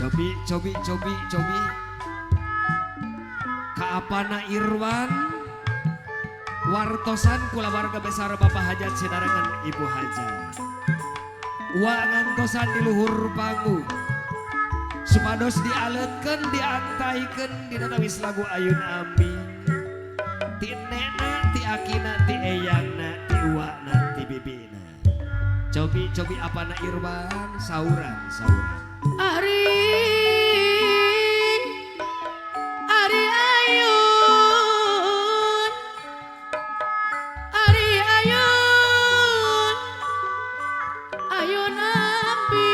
Cobi kaapana Irwan wartosan kula warga besar Bapak Hajat sinarangan Ibu Hajat wa ngantosan di luhur panggung supados dialetkeun diantaikeun dina tawis lagu Ayun Ami ti nena ti akina ti eyangna ti uwana ti bibina cobi apana Irwan sauran Ari Ayun Abi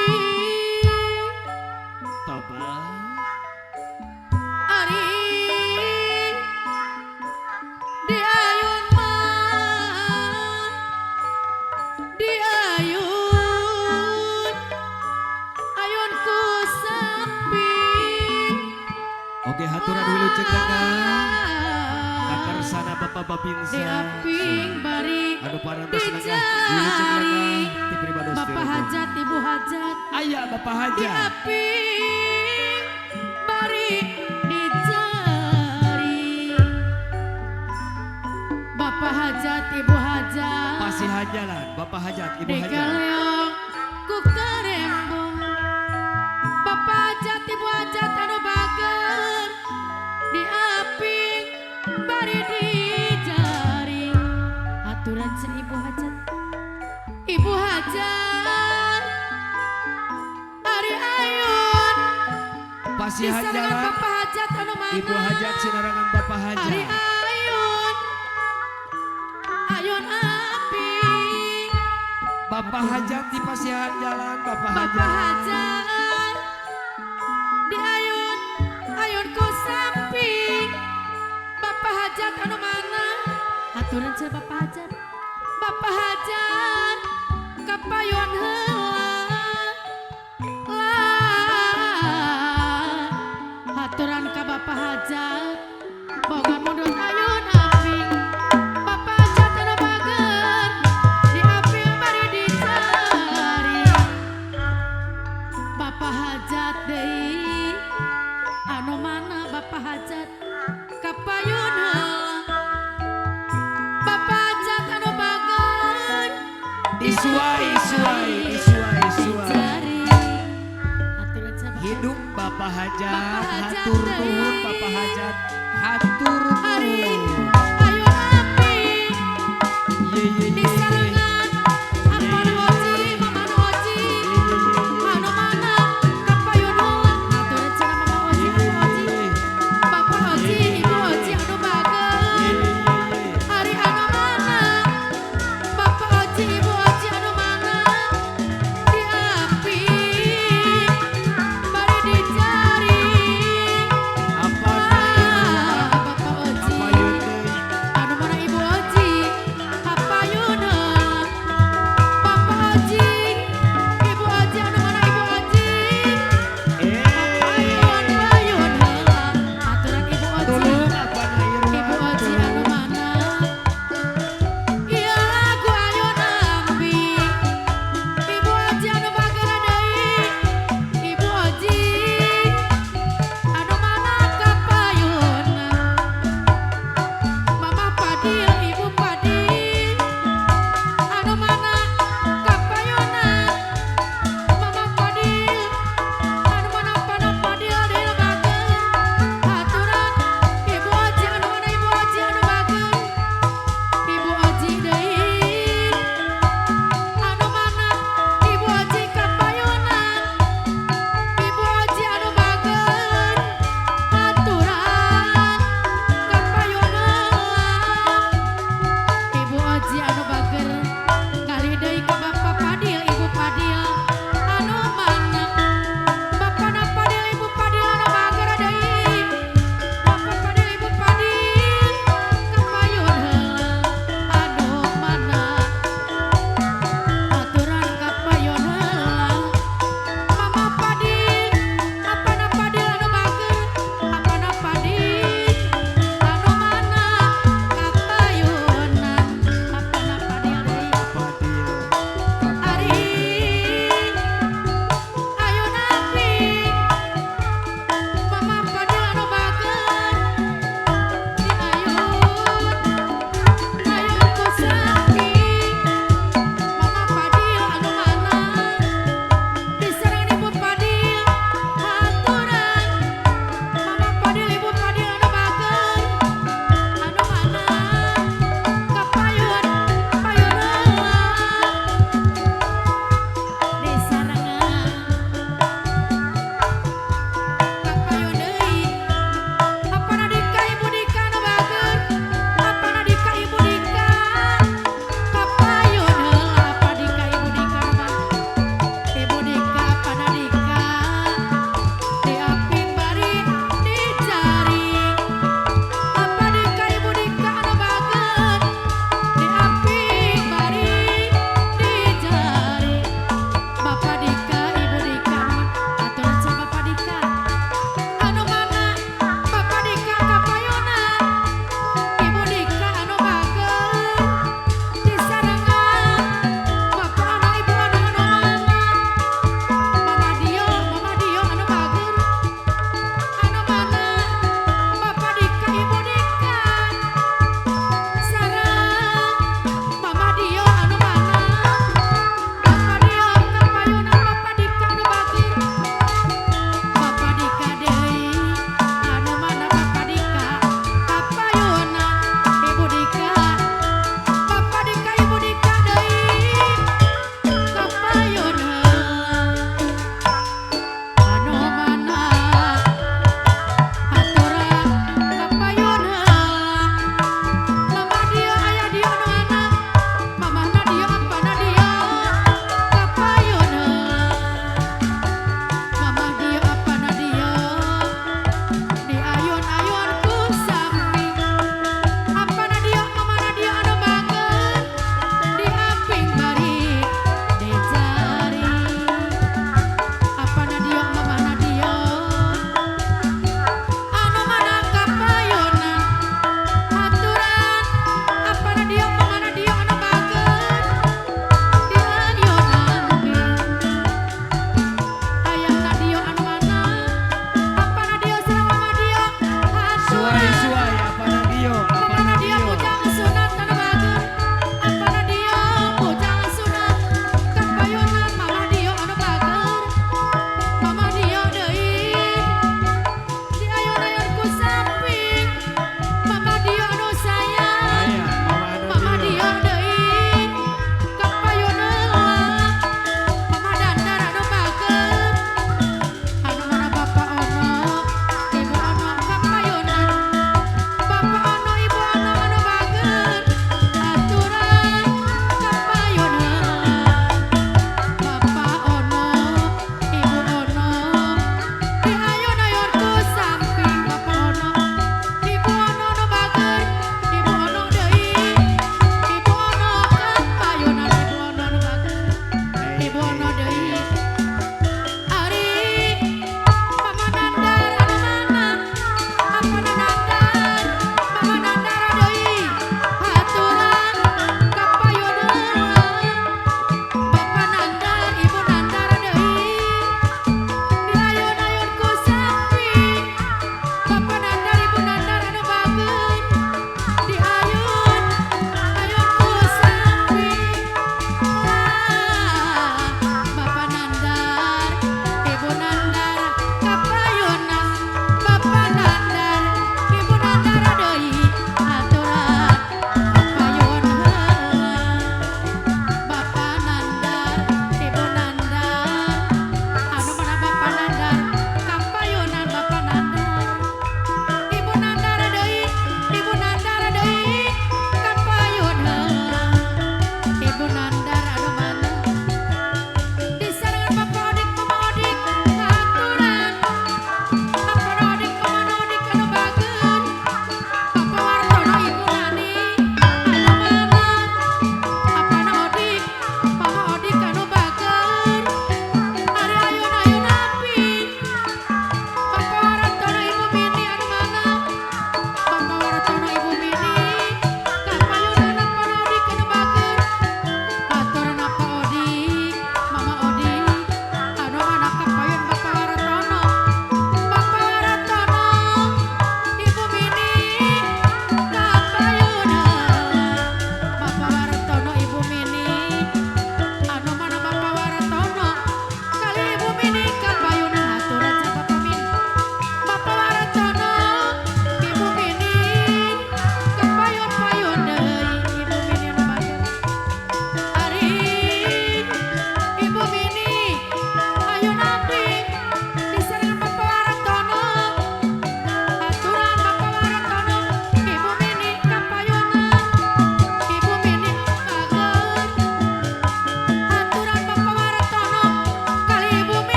Toba Ari di ayun mah di ayun ku sepi oke haturan dulu cekakang kakar sana Bapak Babinsa di aping bari anu parantos nangah dicari dulu cekakang ti pribados Bapak Hajat Ibu Hajat aya Bapak di Hajat aping bari dicari Bapak Hajat Ibu Hajat masih hajalan Bapak Hajat Ibu di Hajat kaleong ku karembong Bapak Hajat Ibu Hajat anu bager di aping bari dijari aturan sen Ibu Hajat Ari Ayun masih disarangan hajalan Bapak Hajat anu mana Ibu Hajat sinarangan Bapak Ari Hajat Ayun Abi Bapak Hajat di pasihan jalan Bapak Bapak Hajat Hajat di ayun ku samping Bapak Hajat anu mana aturan saya Bapak Hajat kapayun heula aturan ka Bapak Hajat boga mundut ayun aping Bapak Hajat anu bager di aping bari dicari Bapak Hajat deui anu mana Bapak Hajat kapayun heula Bapak Hajat anu bager isuai dicari aturan sa hidup Bapak Hajat Bapak Hajat hatur deui. nuhun Bapak Hajat hatur Ari nuhun ayun aping ye disarangan Apana Oji Mamana Oji anu mana kapayun heula aturan cenah Mama Oji anu Oji Bapak Oji Ibu Oji anu bager Ari anu mana Bapak Oji Ibu Oji anu mana di aping bari dicari apa Bapak Oji apa yun deui anu mana Ibu Oji kapayun heula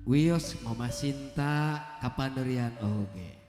Wios Mama Sinta kapanerian oge.